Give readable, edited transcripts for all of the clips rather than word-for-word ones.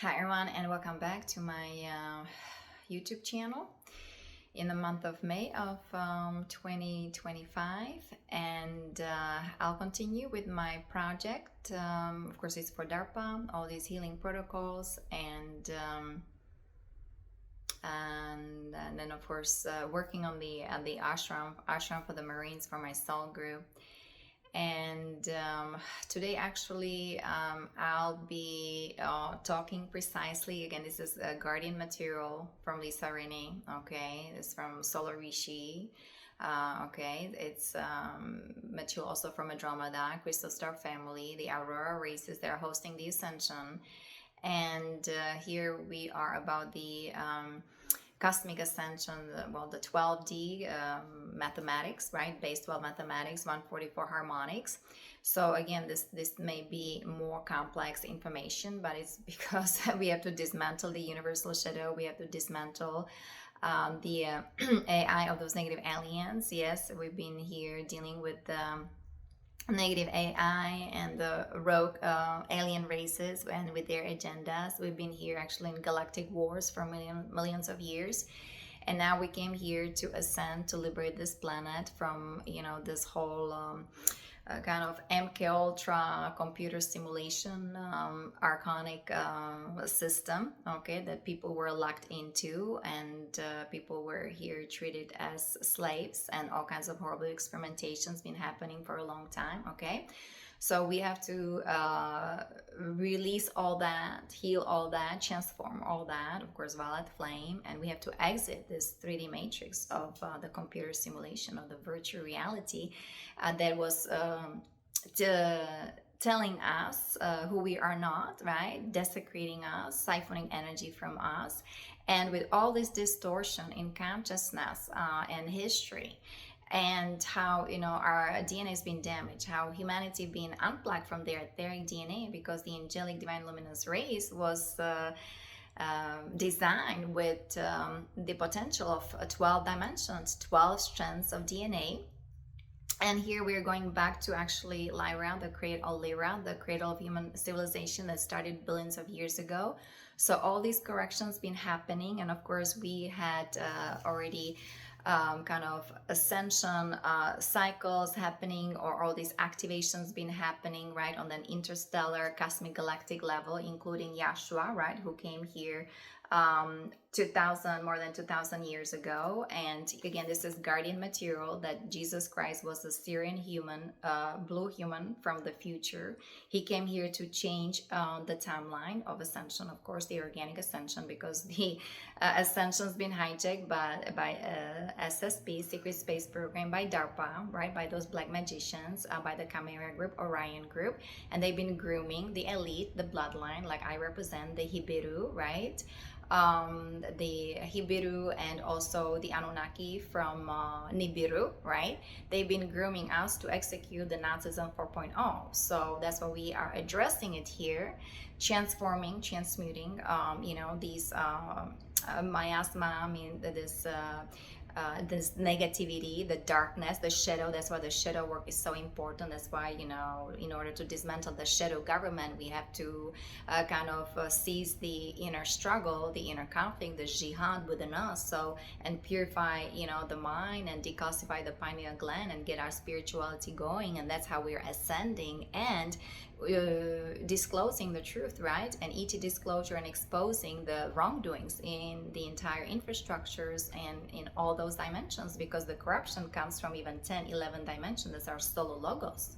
Hi everyone, and welcome back to my YouTube channel in the month of May of 2025, and I'll continue with my project. Of course, it's for DARPA, all these healing protocols, and then of course working on the ashram for the Marines for my soul group. And today actually I'll be talking precisely, again, this is a guardian material from Lisa Renee, okay, it's from Solar Rishi, okay, it's material also from Andromeda, Crystal Star family, the Aurora races, they're hosting the Ascension. And here we are about the Cosmic Ascension, well, the 12D mathematics, right? Base 12 mathematics, 144 harmonics. So again, this may be more complex information, but it's because we have to dismantle the universal shadow. We have to dismantle the AI of those negative aliens. Yes, we've been here dealing with negative AI and the rogue alien races and with their agendas. We've been here actually in galactic wars for millions of years, and now we came here to ascend, to liberate this planet from, you know, this whole kind of MK Ultra computer simulation archonic system, okay, that people were locked into, and people were here treated as slaves, and all kinds of horrible experimentations been happening for a long time, okay. So we have to release all that, heal all that, transform all that, of course, violet flame, and we have to exit this 3D matrix of the computer simulation of the virtual reality that was telling us who we are not, right? Desecrating us, siphoning energy from us. And with all this distortion in consciousness and history, and how, you know, our DNA has been damaged, how humanity being unplugged from their etheric DNA, because the angelic divine luminous race was designed with the potential of 12 dimensions, 12 strands of DNA. And here we are going back to actually Lyra, the cradle of human civilization that started billions of years ago. So all these corrections been happening, and of course we had already kind of ascension cycles happening, or all these activations been happening, right, on an interstellar cosmic galactic level, including Yeshua, right, who came here more than 2,000 years ago. And again, this is guardian material that Jesus Christ was a Syrian human, blue human from the future. He came here to change the timeline of ascension, of course, the organic ascension, because the ascension's been hijacked by SSP, Secret Space Program, by DARPA, right, by those black magicians, by the Chimera group, Orion group, and they've been grooming the elite, the bloodline, like I represent the Hibiru, right, the Hibiru, and also the Anunnaki from Nibiru, right? They've been grooming us to execute the Nazism 4.0. So that's why we are addressing it here, transforming, transmuting, you know, these miasma, I mean, this negativity, the darkness, the shadow. That's why the shadow work is so important. That's why, you know, in order to dismantle the shadow government, we have to kind of seize the inner struggle, the inner conflict, the jihad within us, so, and purify, you know, the mind, and decalcify the pineal gland, and get our spirituality going. And that's how we're ascending and disclosing the truth, right? And ET disclosure, and exposing the wrongdoings in the entire infrastructures and in all those dimensions, because the corruption comes from even 10, 11 dimensions. That's our solo logos.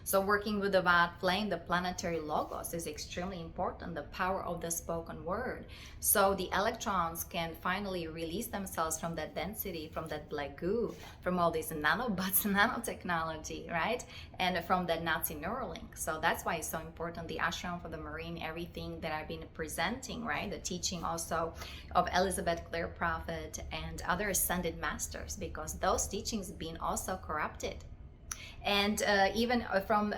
So working with the violet flame, the planetary logos, is extremely important, the power of the spoken word. So the electrons can finally release themselves from that density, from that black goo, from all these nanobots, nanotechnology, right? And from that Nazi Neuralink. So that's why it's so important, the ashram for the Marine, everything that I've been presenting, right? The teaching also of Elizabeth Clare Prophet and other ascended masters, because those teachings being also corrupted. And even from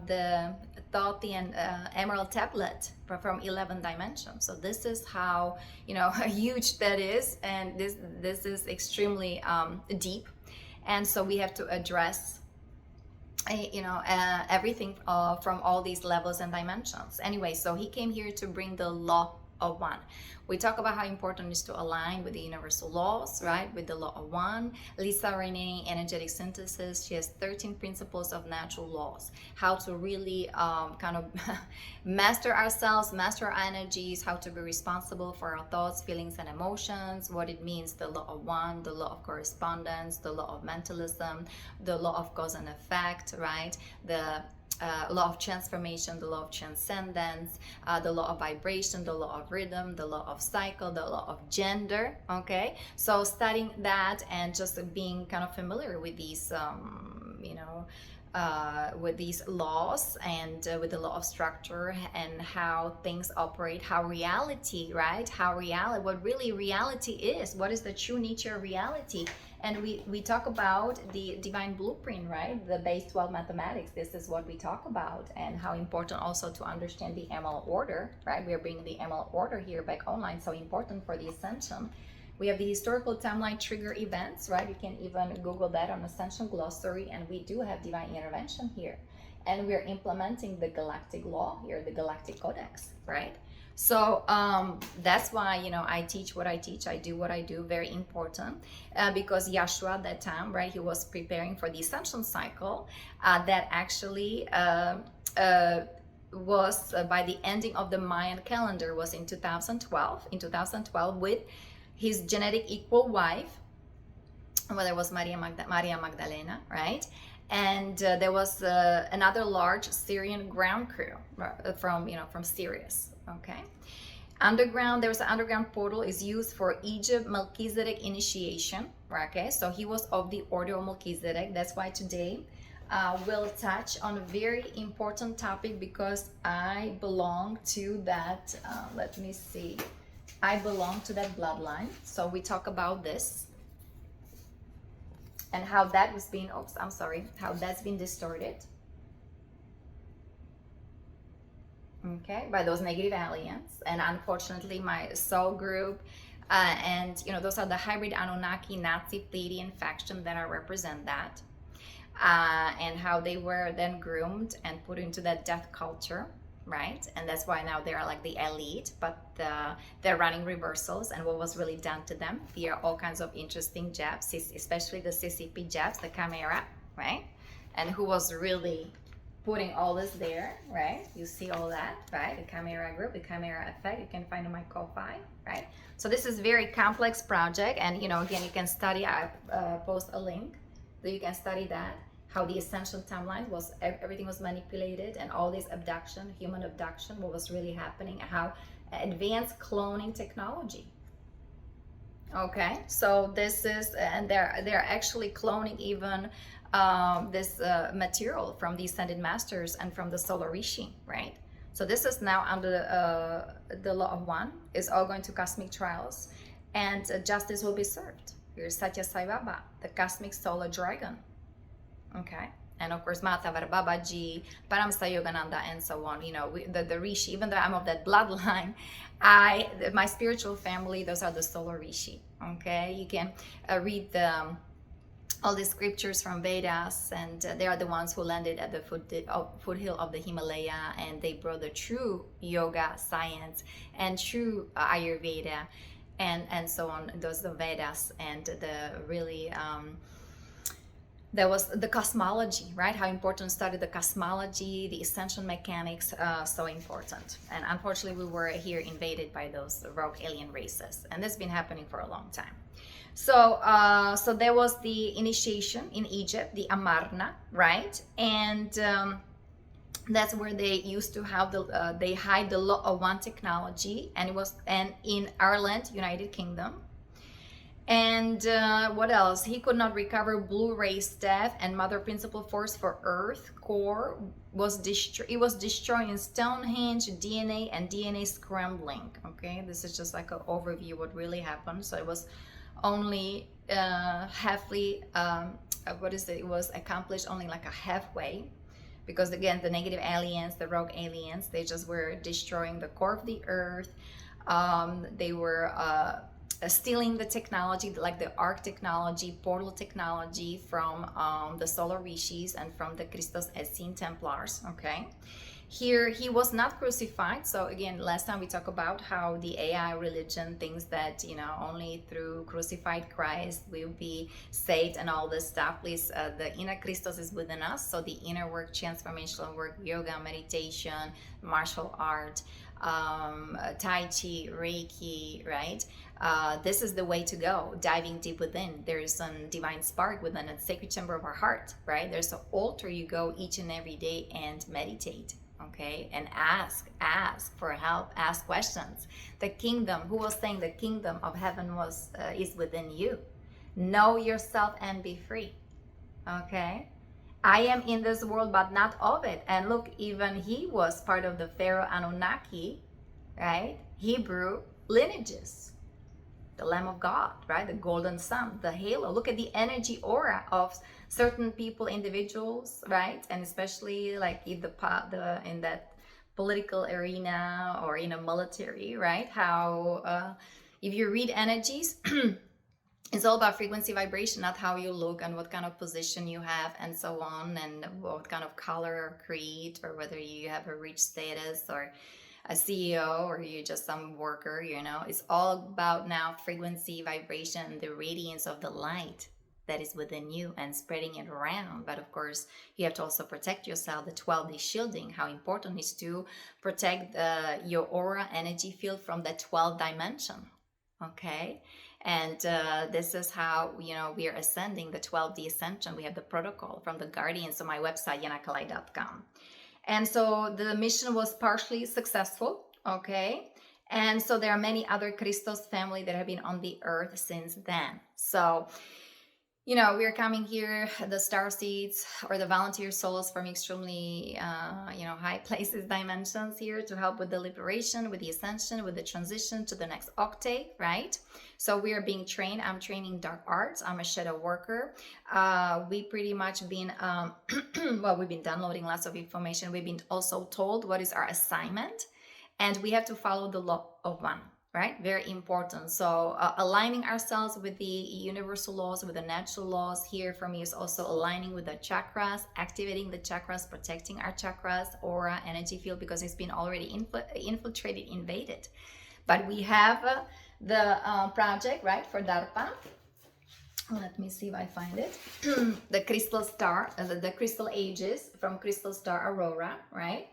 the Thoth and Emerald Tablet from 11 dimensions. So this is how, you know, huge that is, and this is extremely deep. And so we have to address everything from all these levels and dimensions. Anyway, so he came here to bring the law of one. We talk about how important it is to align with the universal laws, right? With the law of one. Lisa Renee, energetic synthesis. She has 13 principles of natural laws. How to really kind of master ourselves, master our energies, how to be responsible for our thoughts, feelings, and emotions, what it means, the law of one, the law of correspondence, the law of mentalism, the law of cause and effect, right? The law of transformation, the law of transcendence, the law of vibration, the law of rhythm, the law of cycle, the law of gender. Okay, so studying that and just being kind of familiar with these with these laws and with the law of structure and how things operate, how reality, right? How reality, what really reality is, what is the true nature of reality. And we talk about the divine blueprint, right? The base 12 mathematics. This is what we talk about, and how important also to understand the ML order, right? We are bringing the ML order here back online, so important for the ascension. We have the historical timeline trigger events, right? You can even Google that on Ascension Glossary, and we do have divine intervention here. And we're implementing the galactic law here, the galactic codex, right? So that's why, I teach what I teach, I do what I do, very important, because Yeshua at that time, right, he was preparing for the ascension cycle that actually was by the ending of the Mayan calendar, was in 2012, with his genetic equal wife. Well, there was Maria Magdalena, right? And there was another large Syrian ground crew from Sirius. Okay, there was an underground portal is used for Egypt Melchizedek initiation. Okay, so he was of the order of Melchizedek. That's why today we'll touch on a very important topic, because I belong to that. Let me see. I belong to that bloodline. So we talk about this and how that was being, how that's been distorted. Okay, by those negative aliens. And unfortunately, my soul group, and those are the hybrid Anunnaki Nazi Pleiadian faction that I represent that, and how they were then groomed and put into that death culture, right? And that's why now they're like the elite, but they're running reversals, and what was really done to them via all kinds of interesting jabs, especially the CCP jabs, the Chimera, right? And who was really putting all this there, right? You see all that, right? The Chimera group, the Chimera effect, you can find on my Ko-Fi, right? So this is very complex project, and again, you can study. I post a link that you can study that, how the ascension timeline was, everything was manipulated, and all this abduction, human abduction, what was really happening, how advanced cloning technology. Okay, so this is, and they're actually cloning even this material from the Ascended Masters and from the Solar Rishi, right? So this is now under the law of one, is all going to cosmic trials, and justice will be served. Here's Satya Sai Baba, the cosmic solar dragon. Okay, and of course Matavar Babaji, Paramsa Yogananda, and so on. The Rishi, even though I'm of that bloodline, my spiritual family, those are the Solar Rishi. Okay, you can read all the scriptures from Vedas, and they are the ones who landed at the foothill of the Himalaya, and they brought the true yoga science and true Ayurveda, and so on. Those the Vedas, and the really there was the cosmology, right? How important to study the cosmology, the ascension mechanics, so important. And unfortunately, we were here invaded by those rogue alien races, and this has been happening for a long time. So, so there was the initiation in Egypt, the Amarna, right? And that's where they used to have they hide the law of one technology, and in Ireland, United Kingdom. And what else? He could not recover Blu-ray staff, and Mother Principal Force for Earth core was destroyed. It was destroyed in Stonehenge, DNA, and DNA scrambling. Okay, this is just like an overview what really happened. So it was only halfly. It was accomplished only like a halfway, because again, the negative aliens, the rogue aliens, they just were destroying the core of the Earth. They were stealing the technology, like the arc technology, portal technology from the solar rishis and from the Christos Essene Templars. Okay, here he was not crucified. So again, last time we talked about how the AI religion thinks that, you know, only through crucified Christ we'll be saved and all this stuff. Please, the inner Christos is within us. So the inner work, transformational work, yoga, meditation, martial art, Tai Chi, Reiki, right? This is the way to go, diving deep within. There's a divine spark within a sacred chamber of our heart, right? There's an altar you go each and every day and meditate, okay? And ask for help, ask questions. The kingdom, who was saying the kingdom of heaven is within you. Know yourself and be free, okay? I am in this world, but not of it. And look, even he was part of the Pharaoh Anunnaki, right? Hebrew lineages. The Lamb of God, right? The golden sun, the halo. Look at the energy aura of certain people, individuals, right? And especially like in that political arena or in a military, right? How if you read energies, it's all about frequency, vibration, not how you look and what kind of position you have and so on, and what kind of color or creed, or whether you have a rich status or a CEO or you're just some worker, you know. It's all about now frequency, vibration, the radiance of the light that is within you and spreading it around. But of course, you have to also protect yourself, the 12D shielding, how important it is to protect your aura energy field from the 12th dimension, okay? And this is how, you know, we are ascending the 12D Ascension. We have the protocol from the Guardians on my website, yanakalai.com. And so the mission was partially successful, okay? And so there are many other Christos family that have been on the earth since then. So, you know, we're coming here, the star seeds or the volunteer souls from extremely, you know, high places, dimensions here to help with the liberation, with the ascension, with the transition to the next octave, right? So we are being trained. I'm training dark arts. I'm a shadow worker. We pretty much been, well, we've been downloading lots of information. We've been also told what is our assignment, and we have to follow the law of one. Right? Very important. So aligning ourselves with the universal laws, with the natural laws. Here for me is also aligning with the chakras, activating the chakras, protecting our chakras, aura, energy field, because it's been already infiltrated, invaded. But we have the project, right, for DARPA. Let me see if I find it. The crystal star, the crystal ages from crystal star Aurora, right?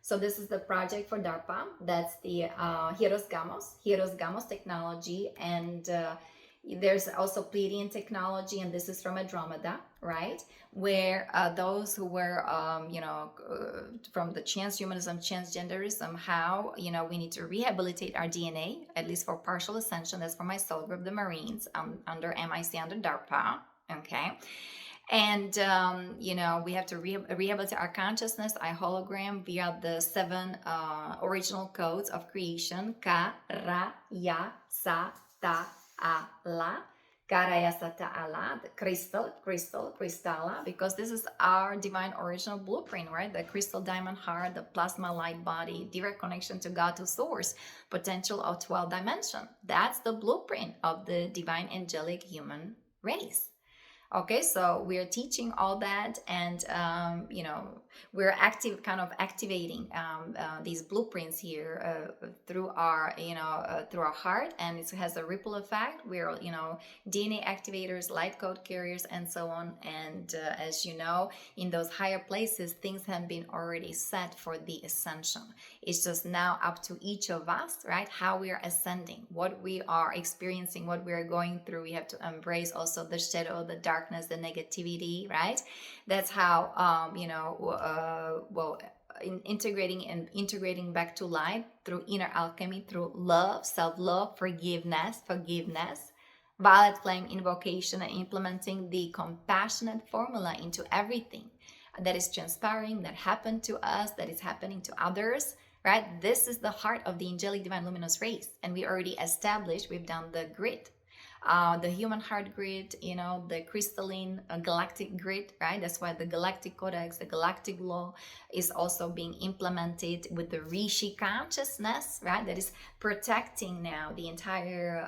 So this is the project for DARPA. That's the HIEROS GAMOS technology, and there's also Pleiadian technology, and this is from Andromeda, right? Where those who were, you know, from the transhumanism, transgenderism, how, you know, we need to rehabilitate our DNA, at least for partial ascension. That's for my soul group, the Marines, under MIC, under DARPA, okay? And, you know, we have to rehabilitate our consciousness, our hologram, via the 7 original codes of creation. Ka, Ra, Ya, Sa, Ta, Ala. Ka, Ra, Ya, Sa, Ta, Ala. The crystal, Krystala. Because this is our divine original blueprint, right? The crystal diamond heart, the plasma light body, direct connection to God, to source, potential of 12 dimension. That's the blueprint of the divine angelic human race. Okay, so we're teaching all that, and you know, we're activating these blueprints here through our, you know, through our heart, and it has a ripple effect. We're, you know, DNA activators, light code carriers, and so on. And as you know, in those higher places, things have been already set for the ascension. It's just now up to each of us, right? How we are ascending, what we are experiencing, what we are going through. We have to embrace also the shadow, the darkness, the negativity, right? That's how, you know, integrating back to light through inner alchemy, through love, self-love, forgiveness, violet flame invocation, and implementing the compassionate formula into everything that is transpiring, that happened to us, that is happening to others, right? This is the heart of the angelic divine luminous race, and we already established, we've done the grid the human heart grid, you know, the crystalline galactic grid, right? That's why the galactic codex, the galactic law is also being implemented with the Rishi consciousness, right? That is protecting now the entire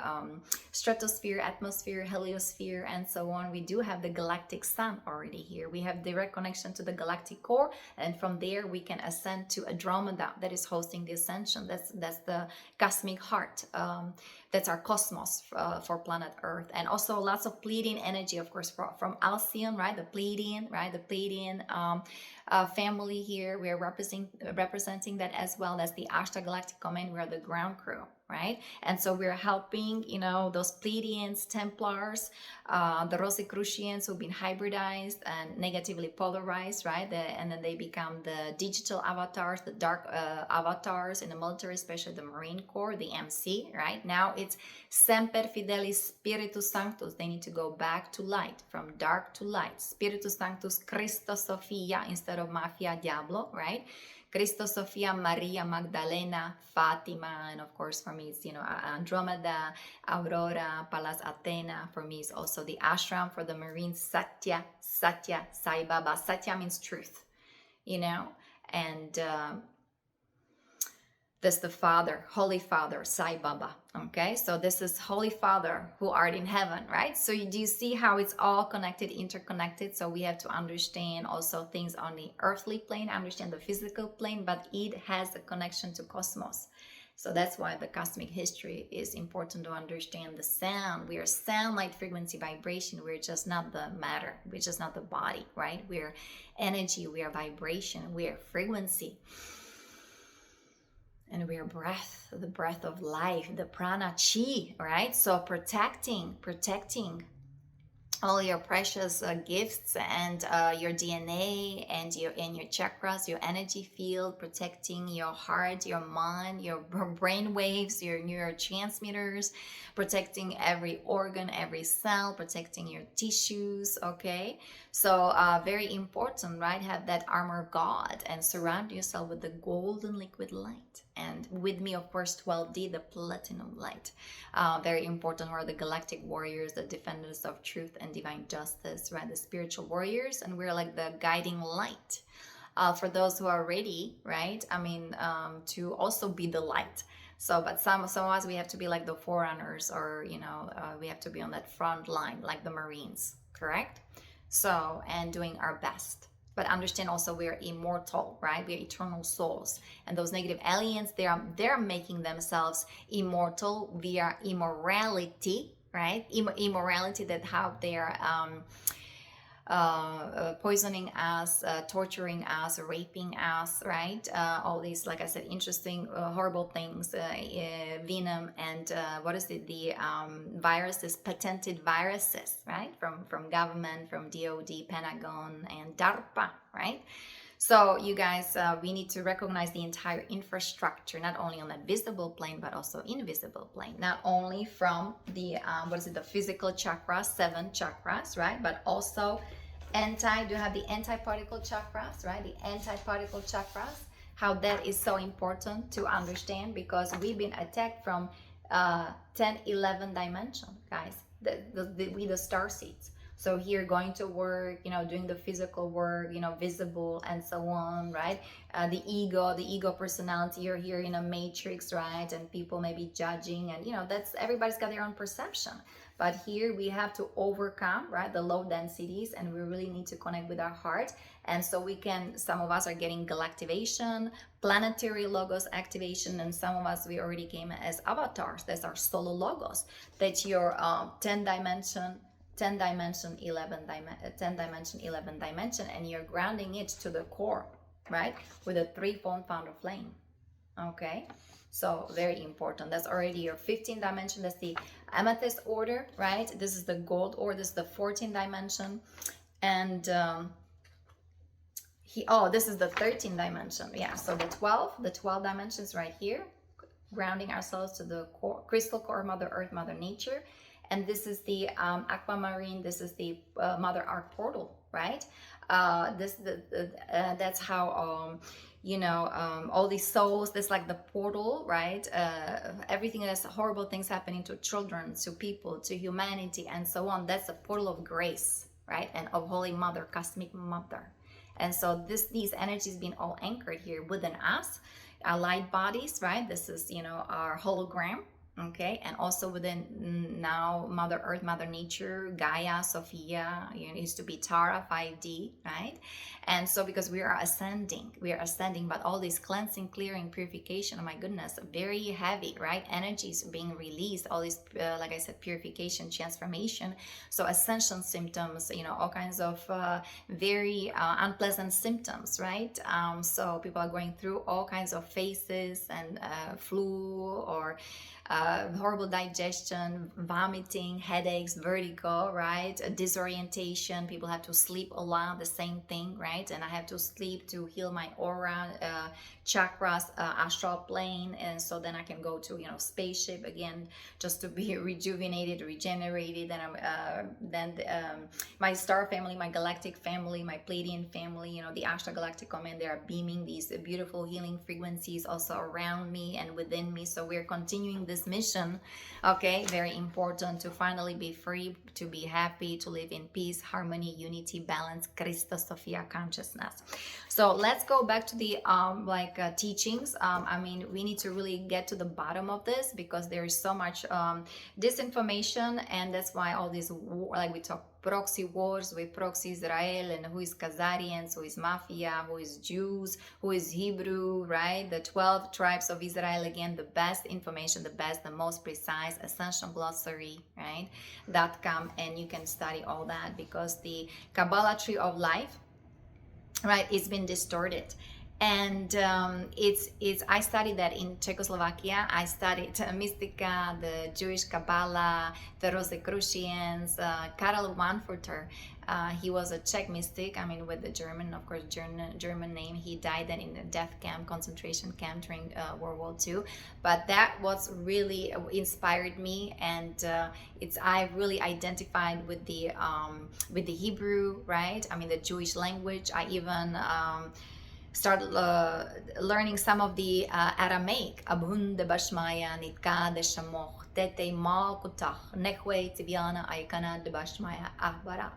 stratosphere, atmosphere, heliosphere, and so on. We do have the galactic sun already here. We have direct connection to the galactic core, and from there we can ascend to Andromeda, that is hosting the ascension. That's the cosmic heart. That's our cosmos for planet Earth. And also lots of Pleiadian energy, of course, from Alcyon, right? The Pleiadian, right? The Pleiadian family here. We're representing that as well as the Ashtar Galactic Command. We're the ground crew, right? And so we're helping, you know, those Pleiadians, Templars, the Rosicrucians who've been hybridized and negatively polarized, right? And then they become the digital avatars, the dark avatars in the military, especially the Marine Corps, the MC, right? Now it's Semper Fidelis Spiritus Sanctus. They need to go back to light, from dark to light. Spiritus Sanctus Christos Sophia instead of Mafia Diablo, right? CHRISTOS, SOPHIA, Maria, Magdalena, Fatima, and of course for me it's, you know, Andromeda, AURORA, PALLAS, ATHENA. For me it's also the ashram for the Marines, Satya, Sai Baba. Satya means truth, you know, and that's the Father, Holy Father, Sai Baba. Okay, so this is Holy Father who art in heaven, right? So do you see how it's all connected, interconnected? So we have to understand also things on the earthly plane, understand the physical plane, but it has a connection to cosmos. So that's why the cosmic history is important to understand the sound. We are sound, light, frequency, vibration. We're just not the matter. We're just not the body, right? We're energy, we are vibration, we are frequency. And we are breath, the breath of life, the prana chi, right? So protecting all your precious gifts and your DNA and your chakras, your energy field, protecting your heart, your mind, your brain waves, your neurotransmitters, protecting every organ, every cell, protecting your tissues, okay? So very important, right? Have that armor of God and surround yourself with the golden liquid light. And with me, of course, 12D, the platinum light. Very important are the galactic warriors, the defenders of truth and divine justice, right? The spiritual warriors, and we're like the guiding light for those who are ready, right? I mean, to also be the light. So, but some of us, we have to be like the forerunners, or, you know, we have to be on that front line, like the Marines, correct? So, and doing our best. But understand also we are immortal, right? We are eternal souls. And those negative aliens, they're making themselves immortal via immorality, right? Immorality, that how they're poisoning us, torturing us, raping us, right? All these, like I said, interesting, horrible things, venom, and what is it? The viruses, patented viruses, right? From government, from DOD, Pentagon, and DARPA, right? So you guys, we need to recognize the entire infrastructure, not only on that visible plane, but also invisible plane. Not only from the, the physical chakras, 7 chakras, right? But also do you have the anti-particle chakras, right? The anti-particle chakras, how that is so important to understand, because we've been attacked from 10, 11 dimension, guys, with the star seeds. So here going to work, you know, doing the physical work, you know, visible and so on, right? The ego personality, you're here in a matrix, right? And people may be judging, and, you know, everybody's got their own perception. But here we have to overcome, right, the low densities, and we really need to connect with our heart. And so we can, some of us are getting galactivation, planetary logos activation, and some of us, we already came as avatars. That's our solo logos. That's your 10 dimension, 11 dimension, and you're grounding it to the core, right, with a 3-fold founder flame. Okay, so very important. That's already your 15 dimension. That's the amethyst order, right? This is the gold order. This is the 14 dimension, and this is the 13 dimension. Yeah, so the 12 dimensions right here, grounding ourselves to the core, crystal core, Mother Earth, Mother Nature. and this is the aquamarine. This is the Mother Ark portal, right? That's how all these souls, that's like the portal, right? Everything that's horrible things happening to children, to people, to humanity, and so on, that's a portal of grace, right? And of Holy Mother, Cosmic Mother. And so these energies being all anchored here within us, our light bodies, right? This is our hologram. Okay, and also within now Mother Earth, Mother Nature, Gaia, Sophia, it used to be Tara, 5D, right? And so because we are ascending, but all this cleansing, clearing, purification, oh my goodness, very heavy, right? Energies being released, all this, like I said, purification, transformation. So ascension symptoms, all kinds of very unpleasant symptoms, right? So people are going through all kinds of phases and flu or horrible digestion, vomiting, headaches, vertigo, right? Disorientation. People have to sleep a lot, the same thing, right? And I have to sleep to heal my aura, chakras, astral plane, and so then I can go to spaceship again, just to be rejuvenated, regenerated. And my star family, my galactic family, my Pleiadian family, the Ashtar Galactic Command, they are beaming these beautiful healing frequencies also around me and within me. So we're continuing this mission. Okay, very important to finally be free, to be happy, to live in peace, harmony, unity, balance, CHRISTOS, SOPHIA consciousness. So let's go back to the teachings. I mean, we need to really get to the bottom of this, because there is so much disinformation, and that's why all these, like we talk, proxy wars with proxy Israel, and who is Khazarians, who is Mafia, who is Jews, who is Hebrew, right? The 12 tribes of Israel, again, the best information, the most precise, Ascension Glossary, right? .com, and you can study all that, because the Kabbalah tree of life, right, it's been distorted. And I studied that in Czechoslovakia. I studied Mystica, the Jewish Kabbalah, the Rosicrucians, Karl Manfurter. He was a Czech mystic, I mean, with the German, of course, German name. He died then in a death camp, concentration camp during World War II. But that was really inspired me, and I really identified with the Hebrew, right? I mean, the Jewish language. I even started learning some of the Aramaic. Abhun de Bashmaya, Nitka de Shamoch, Tete Ma Kutach, Nechwe Tibiana, Aikana de Bashmaya, Ahbara,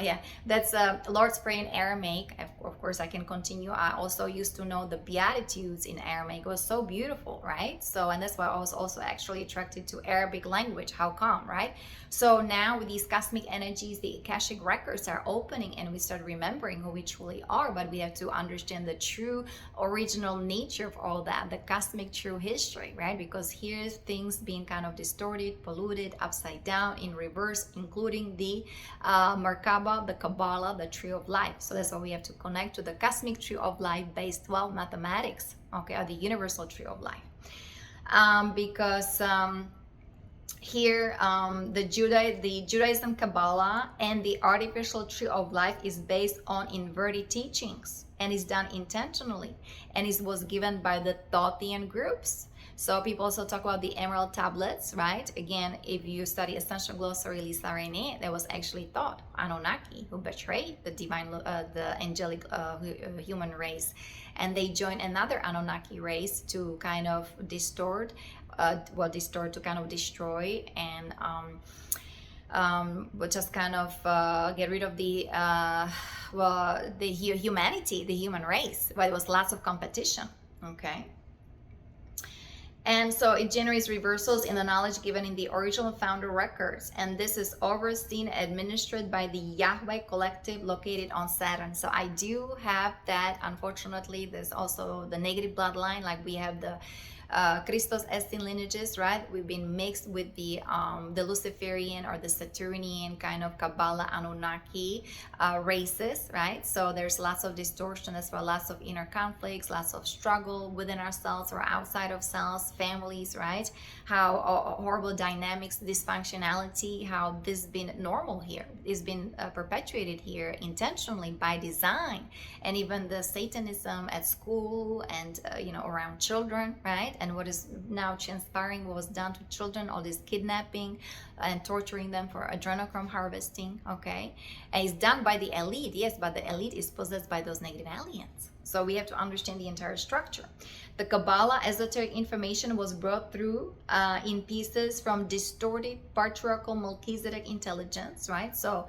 yeah, that's Lord's Prayer in Aramaic. Of course, I can continue. I also used to know the Beatitudes in Aramaic. It was so beautiful, right? So, and that's why I was also actually attracted to Arabic language. How come, right? So now with these cosmic energies, the Akashic records are opening, and we start remembering who we truly are. But we have to understand the true original nature of all that, the cosmic true history, right? Because here's things being kind of distorted, polluted, upside down, in reverse, including the Merkaba, the Kabbalah, the tree of life. So that's why we have to connect to the cosmic tree of life based, well, mathematics, okay, or the universal tree of life. Because here the Judaism Kabbalah and the artificial tree of life is based on inverted teachings, and is done intentionally, and it was given by the Thotian groups. So people also talk about the emerald tablets, right? Again, if you study Ascension Glossary, Lisa Rene, there was actually thought Anunnaki who betrayed the divine, the angelic human race, and they joined another Anunnaki race to kind of distort, to kind of destroy, and but just kind of get rid of the humanity, the human race. But it was lots of competition, okay? And so it generates reversals in the knowledge given in the original founder records. And this is overseen, administered by the Yahweh collective located on Saturn. So I do have that. Unfortunately, there's also the negative bloodline, like we have the Christos Estin lineages, right? We've been mixed with the Luciferian or the Saturnian kind of Kabbalah Anunnaki races, right? So there's lots of distortion as well, lots of inner conflicts, lots of struggle within ourselves or outside of selves, families, right? How horrible dynamics, dysfunctionality, how this has been normal here. It's been perpetuated here intentionally by design, and even the Satanism at school and around children, right? right? And what is now transpiring, what was done to children, all this kidnapping and torturing them for adrenochrome harvesting, okay? And it's done by the elite, yes, but the elite is possessed by those negative aliens. So we have to understand the entire structure. The Kabbalah esoteric information was brought through in pieces from distorted patriarchal Melchizedek intelligence, right? So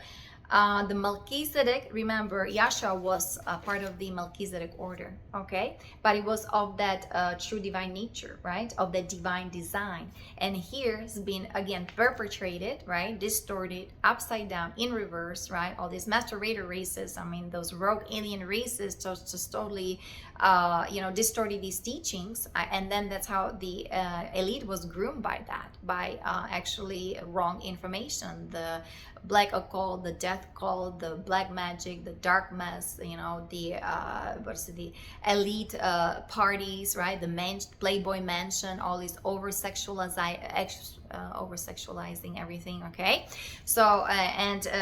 the Melchizedek, remember, Yahshua was part of the Melchizedek order, okay? But it was of that true divine nature, right? Of the divine design. And here it's been, again, perpetrated, right? Distorted, upside down, in reverse, right? All these masturbator races, I mean, those rogue alien races just totally, distorted these teachings. And then that's how the elite was groomed by that, by actually wrong information. The black occult, the death cult, the black magic, the dark mass, the elite parties, right? The Playboy mansion, all these over-sexualizing everything, okay? So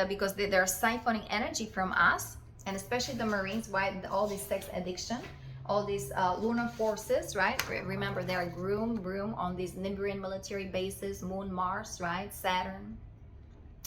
because they're siphoning energy from us, and especially the Marines, why all this sex addiction, all these lunar forces, right? Remember, they are groomed on these Nibiruan military bases, Moon, Mars, right? Saturn,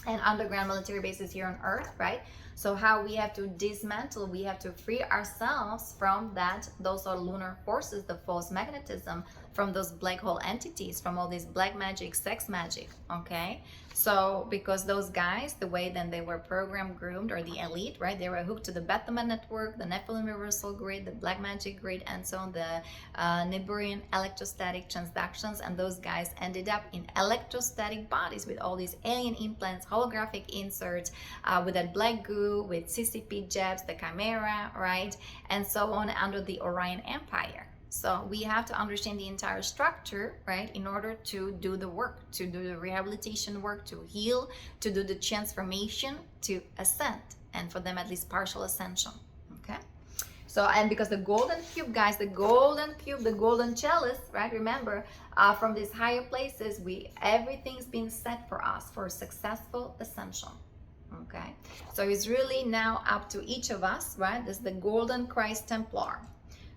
and underground military bases here on Earth, right? So how we have to dismantle, we have to free ourselves from that. Those are lunar forces, the false magnetism, from those black hole entities, from all this black magic, sex magic, okay? So because those guys, the way then they were programmed, groomed, or the elite, right? They were hooked to the Bethlehem network, the Nephilim reversal grid, the black magic grid, and so on, the Nibiruan electrostatic transductions, and those guys ended up in electrostatic bodies with all these alien implants, holographic inserts, with that black goo, with CCP jabs, the chimera, right? And so on, under the Orion Empire. So we have to understand the entire structure, right, in order to do the work, to do the rehabilitation work, to heal, to do the transformation, to ascend, and for them at least partial ascension, okay? So, and because the golden cube, guys, the golden cube, the golden chalice, right, remember, from these higher places, everything's been set for us for successful ascension. Okay, so it's really now up to each of us, right? This is the golden Christ Templar.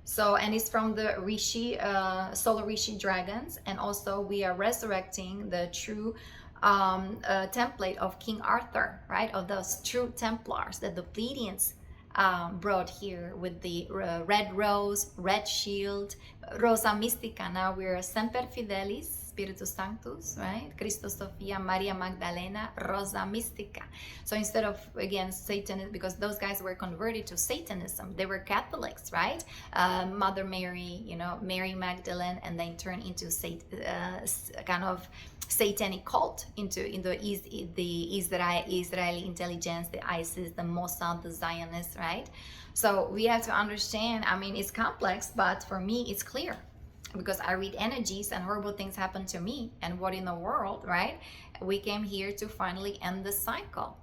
So, and it's from the Rishi, solar Rishi dragons, and also we are resurrecting the true template of King Arthur, right? Of those true Templars that the Pleiadians brought here with the red rose, red shield, Rosa Mystica. Now we're Semper Fidelis, Spiritus Sanctus, right? CHRISTOS, SOPHIA, Maria Magdalena, Rosa Mystica. So instead of, again, Satanism, because those guys were converted to Satanism, they were Catholics, right? Mother Mary, Mary Magdalene, and then turned into kind of satanic cult, into the Israeli intelligence, the ISIS, the Mossad, the Zionists, right? So we have to understand, I mean, it's complex, but for me, it's clear. Because I read energies and horrible things happen to me. And what in the world, right? We came here to finally end the cycle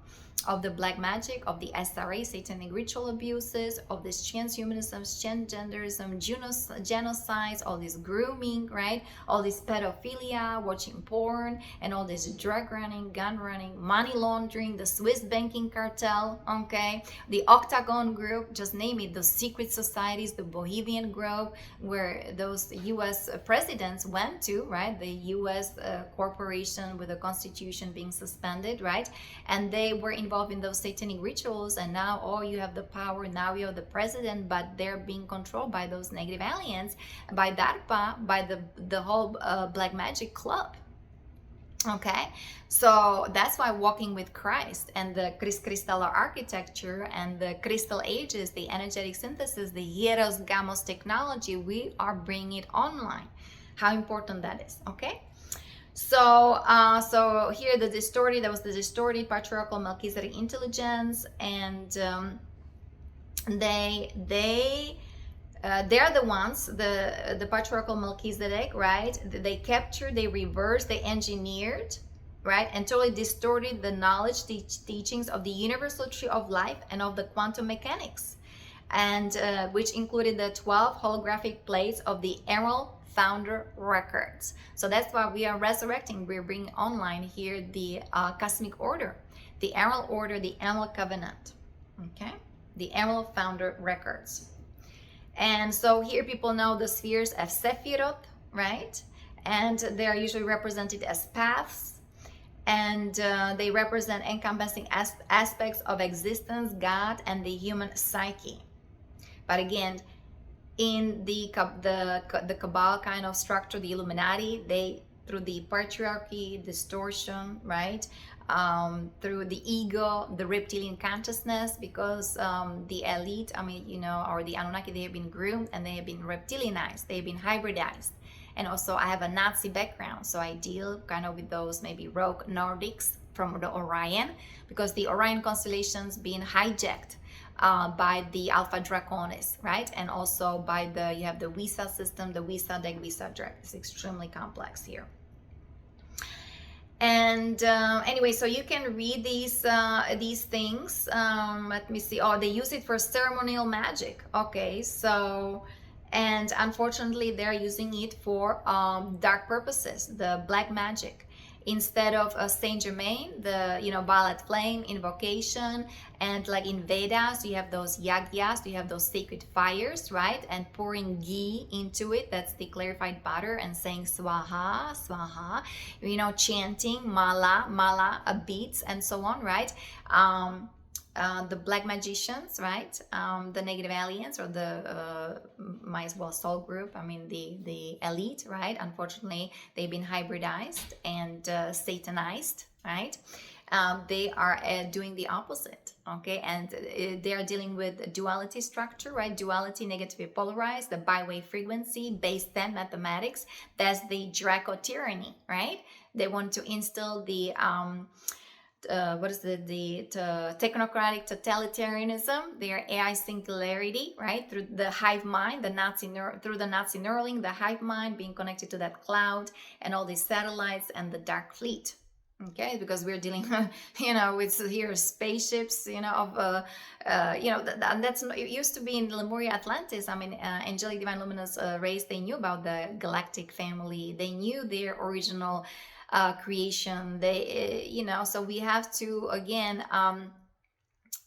of the black magic, of the SRA, satanic ritual abuses, of this transhumanism, transgenderism, genocides, all this grooming, right? All this pedophilia, watching porn, and all this drug running, gun running, money laundering, the Swiss banking cartel, okay? The Octagon group, just name it, the secret societies, the Bohemian Grove, where those US presidents went to, right? The US corporation with the constitution being suspended, right? And they were involved in those satanic rituals, and now you have the power, now you're the president, but they're being controlled by those negative aliens, by DARPA, by the whole black magic club. Okay, so that's why walking with Christ and the crystallar architecture and the crystal ages, the energetic synthesis, the HIEROS GAMOS technology, we are bringing it online. How important that is, okay? So, here there was the distorted patriarchal Melchizedek intelligence, and they're the ones, the patriarchal Melchizedek, right? They captured, they reversed, they engineered, right, and totally distorted the knowledge, teachings of the universal tree of life and of the quantum mechanics, and which included the 12 holographic plates of the Emerald Founder records. So that's why we are resurrecting, we're bringing online here the cosmic order, the Emerald Order, the Emerald Covenant, okay, the Emerald Founder records. And so here people know the spheres of Sephiroth, right? And they are usually represented as paths, and they represent encompassing aspects of existence, God, and the human psyche. But again, in the Kabbalah kind of structure, the Illuminati, they, through the patriarchy, distortion, right? Through the ego, the reptilian consciousness, because the elite, I mean, you know, or the Anunnaki, they have been groomed and they have been reptilianized, they've been hybridized. And also I have a Nazi background, so I deal kind of with those maybe rogue Nordics from the Orion, because the Orion constellations being hijacked by the Alpha Draconis, right? And also by the, you have the Visa system, the Visa deck, Visa direct. It's extremely complex here. And anyway, so you can read these things. Let me see. Oh, they use it for ceremonial magic. Okay, so, and unfortunately they're using it for dark purposes, the black magic. Instead of Saint Germain, the, you know, violet flame, invocation, and like in Vedas, you have those yagyas, you have those sacred fires, right? And pouring ghee into it, that's the clarified butter, and saying swaha, swaha, you know, chanting mala, mala, beats, and so on, right? The black magicians, right? The negative aliens, or the might as well soul group. I mean the elite, right? Unfortunately, they've been hybridized and satanized, right? They are doing the opposite, okay? And they are dealing with duality structure, right? Duality, negatively polarized, the bi-wave frequency, base 10 mathematics. That's the Draco tyranny, right? They want to instill the what is the technocratic totalitarianism, their AI singularity, right? Through the hive mind, the Nazi through the Nazi Neuralink, the hive mind being connected to that cloud, and all these satellites and the dark fleet. Okay, because we're dealing, you know, with here spaceships, you know, of, you know, that's, it used to be in Lemuria, Atlantis. I mean, angelic divine luminous race, they knew about the galactic family. They knew their original creation. They, you know, so we have to, again,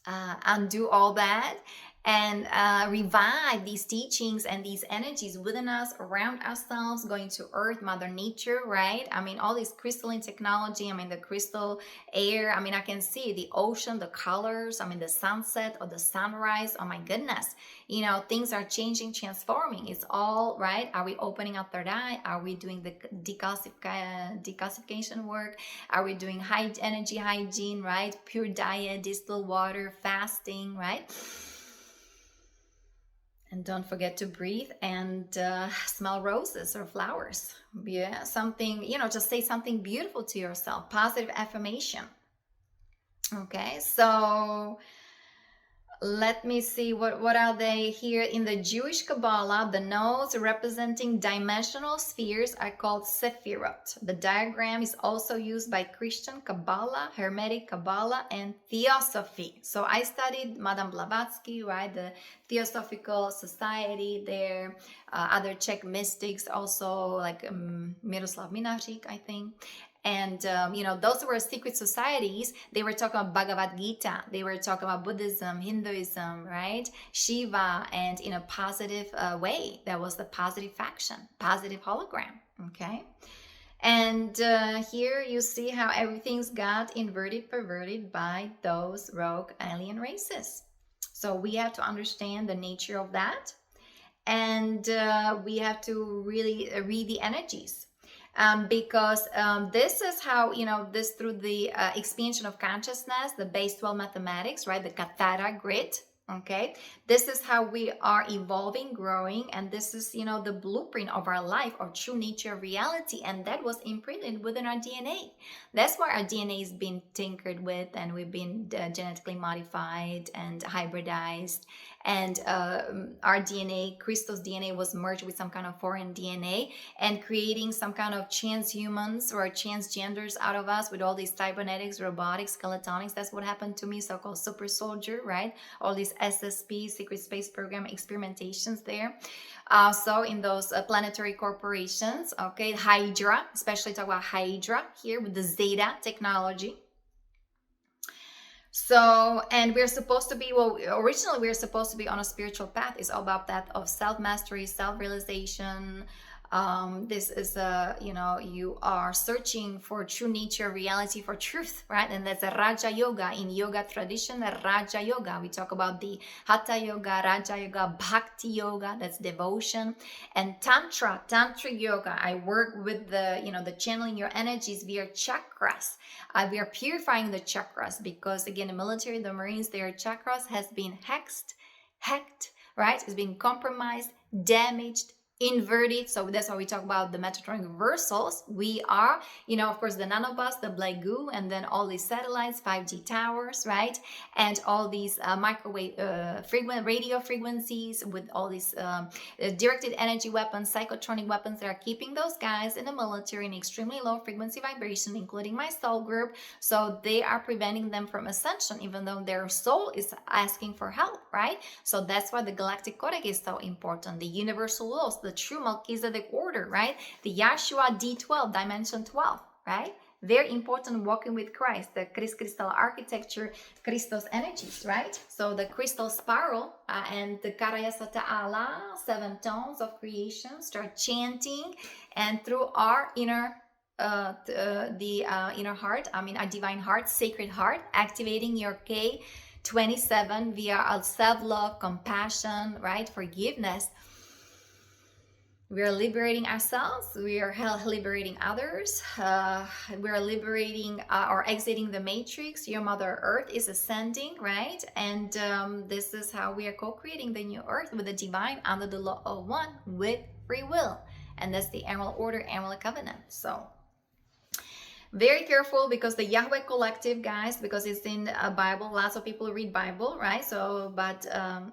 undo all that and revive these teachings and these energies within us, around ourselves, going to earth, mother nature, right? I mean, all this crystalline technology, I mean, the crystal air, I mean, I can see the ocean, the colors, I mean, the sunset or the sunrise, oh my goodness, you know, things are changing, transforming. It's all right. Are we opening our third eye? Are we doing the decalcification work? Are we doing high energy hygiene, right? Pure diet, distilled water, fasting, right? And don't forget to breathe and smell roses or flowers. Yeah, something, you know, just say something beautiful to yourself, positive affirmation. Okay, so let me see, what are they here in the Jewish Kabbalah? The nodes representing dimensional spheres are called Sephirot. The diagram is also used by Christian Kabbalah, Hermetic Kabbalah, and Theosophy. So I studied Madame Blavatsky, right? The Theosophical Society there, other Czech mystics also, like Miroslav Minarik, I think. And, you know, those were secret societies. They were talking about Bhagavad Gita. They were talking about Buddhism, Hinduism, right? Shiva, and in a positive way. That was the positive faction, positive hologram, okay? And here you see how everything's got inverted, perverted by those rogue alien races. So we have to understand the nature of that. And we have to really read the energies. Because this is how, you know, this through the expansion of consciousness, the base 12 mathematics, right? The Katara grid, okay? This is how we are evolving, growing, and this is, you know, the blueprint of our life, our true nature of reality, and that was imprinted within our DNA. That's why our DNA has been tinkered with, and we've been genetically modified and hybridized, and our DNA, CHRISTOS DNA, was merged with some kind of foreign DNA and creating some kind of transhumans or transgenders out of us with all these cybernetics, robotics, skeletonics. That's what happened to me, so-called super soldier, right? All these SSP, secret space program experimentations there. So in those planetary corporations, okay, Hydra, especially talk about Hydra here with the Zeta technology. So, and we're supposed to be, well, originally we're supposed to be on a spiritual path. It's all about that of self-mastery, self-realization, This is you are searching for true nature, reality, for truth, right? And that's a Raja Yoga. In yoga tradition, a Raja Yoga. We talk about the Hatha Yoga, Raja Yoga, Bhakti Yoga, that's devotion, and Tantric Yoga. I work with the channeling your energies via chakras. We are purifying the chakras because, again, the military, the Marines, their chakras has been hacked, right? It's been compromised, damaged, inverted. So that's why we talk about the Metatronic reversals. We are, of course, the nanobus, the black goo, and then all these satellites, 5G towers, right? And all these microwave radio frequencies with all these directed energy weapons, psychotronic weapons that are keeping those guys in the military in extremely low frequency vibration, including my soul group. So they are preventing them from ascension, even though their soul is asking for help, right? So that's why the Galactic Codex is so important. The universal laws, the true Melchizedek order, right? The Yahshua D12, dimension 12, right? Very important, walking with Christ, the crystal architecture, Christos energies, right? So the crystal spiral and the Karayasa Ta'ala, 7 tones of creation, start chanting, and through our inner inner heart, our divine heart, sacred heart, activating your K27 via self-love, compassion, right? Forgiveness. We are liberating ourselves. We are liberating others. We are liberating or exiting the matrix. Your Mother Earth is ascending, right? And this is how we are co-creating the new Earth with the divine under the law of one with free will. And that's the Emerald Order, Emerald Covenant. So very careful, because the Yahweh Collective, guys, because it's in a Bible, lots of people read Bible, right? So, but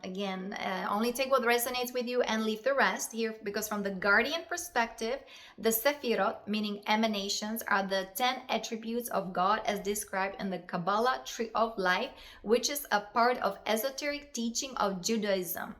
again, only take what resonates with you and leave the rest here, because from the guardian perspective, the Sephirot, meaning emanations, are the 10 attributes of God as described in the Kabbalah Tree of Life, which is a part of esoteric teaching of Judaism.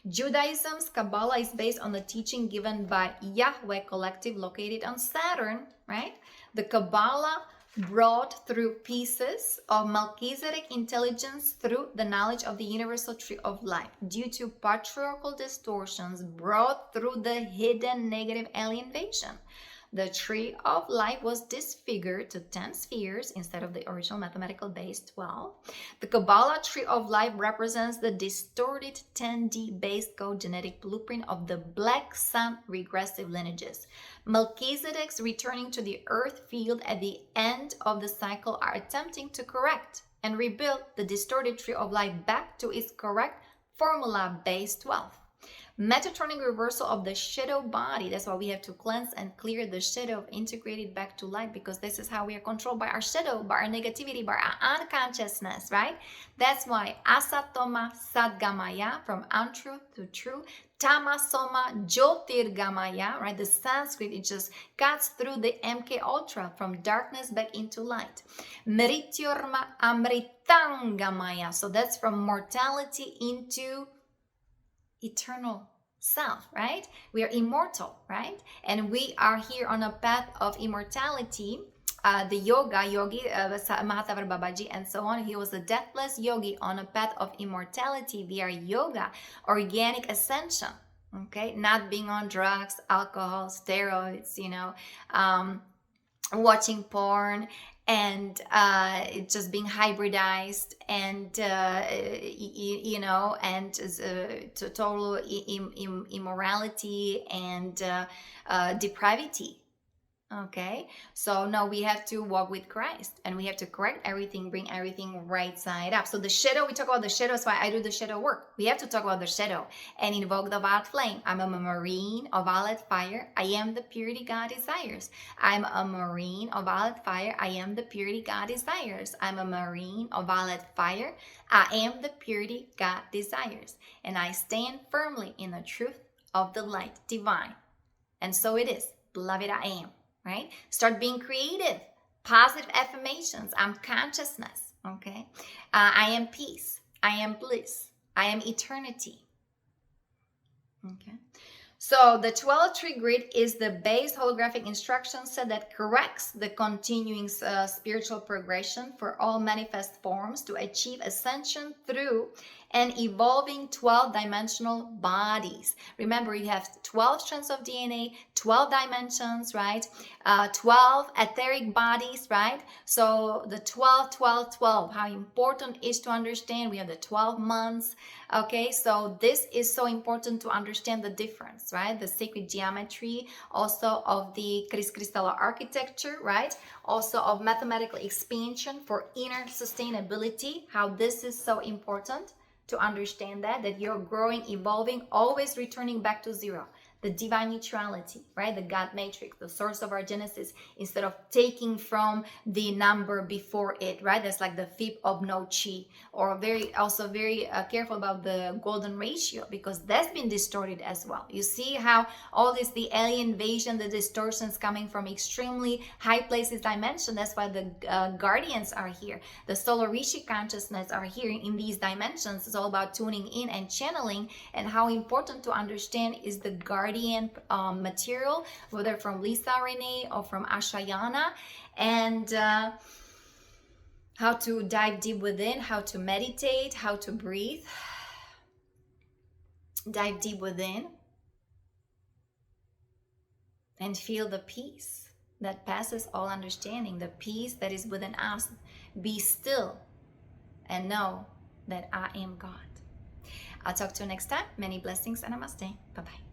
Judaism's Kabbalah is based on the teaching given by Yahweh Collective located on Saturn, right? The Kabbalah brought through pieces of Melchizedek intelligence through the knowledge of the universal tree of life due to patriarchal distortions brought through the hidden negative alien invasion. The tree of life was disfigured to 10 spheres instead of the original mathematical base 12. The Kabbalah tree of life represents the distorted 10D base code genetic blueprint of the Black Sun regressive lineages. Melchizedek's returning to the earth field at the end of the cycle are attempting to correct and rebuild the distorted tree of life back to its correct formula base 12. Metatronic reversal of the shadow body. That's why we have to cleanse and clear the shadow, integrate it back to light, because this is how we are controlled by our shadow, by our negativity, by our unconsciousness, right? That's why Asatoma Sadgamaya, from untruth to true, Tamasoma Jyotirgamaya, right? The Sanskrit, it just cuts through the MK Ultra from darkness back into light. Mrityorma Amritangamaya. So that's from mortality into eternal self, right? We are immortal, right? And we are here on a path of immortality. The yogi, Mahatma Babaji and so on, he was a deathless yogi on a path of immortality via yoga, organic ascension, okay? Not being on drugs, alcohol, steroids, watching porn, and just being hybridized, and to total immorality and depravity. Okay, so no, we have to walk with Christ, and we have to correct everything, bring everything right side up. So the shadow, we talk about the shadow. That's why I do the shadow work. We have to talk about the shadow and invoke the violet flame. I'm a marine of violet fire. I am the purity God desires. I'm a marine of violet fire. I am the purity God desires. I'm a marine of violet fire. I am the purity God desires. And I stand firmly in the truth of the light divine. And so it is. Beloved, I am. Right? Start being creative. Positive affirmations. I'm consciousness. Okay? I am peace. I am bliss. I am eternity. Okay? So the 12 tree grid is the base holographic instruction set that corrects the continuing spiritual progression for all manifest forms to achieve ascension through and evolving 12-dimensional bodies. Remember, you have 12 strands of DNA, 12 dimensions, right? 12 etheric bodies, right? So the 12, 12, 12, how important is to understand. We have the 12 months, okay? So this is so important to understand the difference, right? The sacred geometry, also of the crystal architecture, right? Also of mathematical expansion for inner sustainability, how this is so important to understand that you're growing, evolving, always returning back to zero. The divine neutrality, right? The God matrix, the source of our genesis, instead of taking from the number before it, right? That's like the fib of no chi, or very careful about the golden ratio, because that's been distorted as well. You see how all this, the alien invasion, the distortions coming from extremely high places, dimension. That's why the guardians are here. The solar Rishi consciousness are here in these dimensions. It's all about tuning in and channeling, and how important to understand is the guardian material, whether from Lisa Renee or from Ashayana, and how to dive deep within, how to meditate, how to breathe, dive deep within, and feel the peace that passes all understanding, the peace that is within us. Be still and know that I am God. I'll talk to you next time. Many blessings and namaste. Bye-bye.